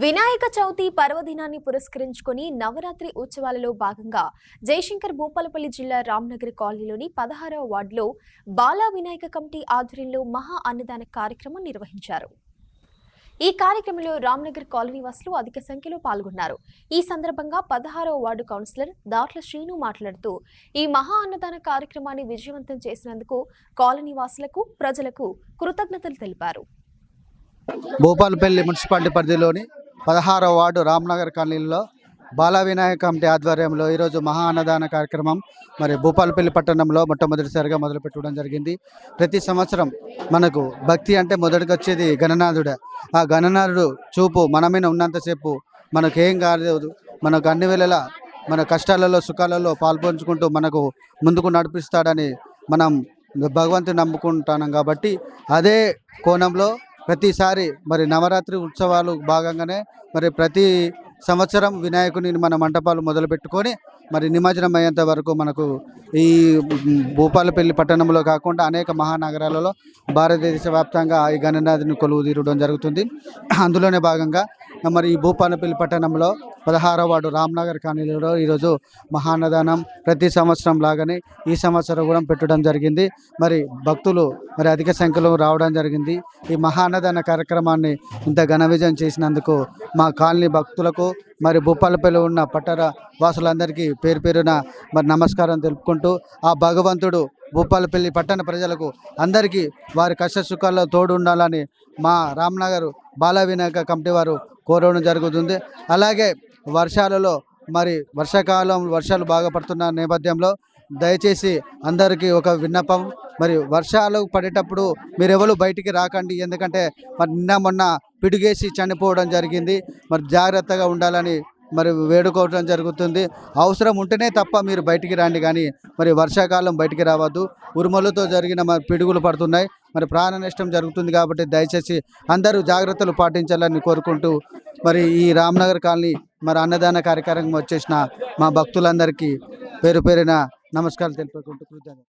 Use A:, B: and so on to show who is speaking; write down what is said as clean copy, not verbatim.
A: వినాయక చవితి పర్వదినాన్ని పురస్కరించుకొని నవరాత్రి ఉత్సవాలలో భాగంగా జయశంకర్ భూపాలపల్లి జిల్లా రామ్నగర్ కాలనీలోని 16వ వార్డులో బాలా వినాయక కమిటీ ఆధ్వర్యంలో మహా అన్నదాన కార్యక్రమం నిర్వహించారు. ఈ కార్యక్రమంలో రామ్నగర్ కాలనీ వాసులు అధిక సంఖ్యలో పాల్గొన్నారు. ఈ సందర్భంగా 16వ వార్డు కౌన్సిలర్ దాట్ల శ్రీను మాట్లాడుతూ ఈ మహా అన్నదాన కార్యక్రమాన్ని విజయవంతం చేసినందుకు కాలనీ వాసులకు ప్రజలకు కృతజ్ఞతలు తెలిపారు.
B: భూపాలపల్లి మున్సిపాలిటీ పరిధిలోని 16వ వార్డు రామ్నగర్ కాలనీలో బాలా వినాయక కమిటీ ఆధ్వర్యంలో ఈరోజు మహా అన్నదాన కార్యక్రమం భూపాలపల్లి పట్టణంలో మొట్టమొదటిసారిగా మొదలుపెట్టడం జరిగింది. ప్రతి సంవత్సరం మనకు భక్తి అంటే మొదటికి వచ్చేది గణనాథుడే. ఆ గణనాథుడు చూపు మన మీద ఉన్నంతసేపు మనకేం కాలేదు, మనకు అన్ని వేళలా మన కష్టాలలో సుఖాలలో పాల్పంచుకుంటూ మనకు ముందుకు నడిపిస్తాడని మనం భగవంతుని నమ్ముకుంటున్నాం. కాబట్టి అదే కోణంలో ప్రతిసారి నవరాత్రి ఉత్సవాలు భాగంగానే ప్రతి సంవత్సరం వినాయకుని మన మంటపాలు మొదలుపెట్టుకొని నిమజ్జనం అయ్యేంత వరకు మనకు ఈ భూపాలపల్లి పట్టణంలో కాకుండా అనేక మహానగరాలలో భారతదేశ వ్యాప్తంగా ఈ గణనాథుని కొలువు తీరడం జరుగుతుంది. అందులోనే భాగంగా ఈ భూపాలపల్లి పట్టణంలో 16వ వార్డు రామ్నగర్ కాలనీలో ఈరోజు మహాన్నదానం ప్రతి సంవత్సరం లాగానే ఈ సంవత్సరం కూడా పెట్టడం జరిగింది. భక్తులు అధిక సంఖ్యలో రావడం జరిగింది. ఈ మహాన్నదాన కార్యక్రమాన్ని ఇంత ఘన విజయం చేసినందుకు మా కాలనీ భక్తులకు భూపాలపల్లి ఉన్న పట్టణ వాసులందరికీ పేరు పేరున నమస్కారం తెలుపుకుంటూ ఆ భగవంతుడు భూపాలపల్లి పట్టణ ప్రజలకు అందరికీ వారి కష్ట సుఖాల్లో తోడు ఉండాలని మా రామ్నగర్ బాలా వినాయక కమిటీ వారు కోరడం జరుగుతుంది. అలాగే వర్షాలలో వర్షాకాలం వర్షాలు బాగా పడుతున్న నేపథ్యంలో దయచేసి అందరికీ ఒక విన్నపం, వర్షాలు పడేటప్పుడు మీరెవరు బయటికి రాకండి. ఎందుకంటే నిన్న మొన్న పిడుగేసి చనిపోవడం జరిగింది. జాగ్రత్తగా ఉండాలని వేడుకోవడం జరుగుతుంది. అవసరం ఉంటేనే తప్ప మీరు బయటికి రండి, కానీ వర్షాకాలం బయటికి రావద్దు. ఉరుములతో జరిగిన పిడుగులు పడుతున్నాయి, ప్రాణ నష్టం జరుగుతుంది. కాబట్టి దయచేసి అందరూ జాగ్రత్తలు పాటించాలని కోరుకుంటూ ఈ రామ్నగర్ కాలనీ అన్నదాన కార్యక్రమం వచ్చేసిన మా భక్తులందరికీ పేరు పేరున నమస్కారాలు తెలుపుకుంటూ కృతజ్ఞతలు.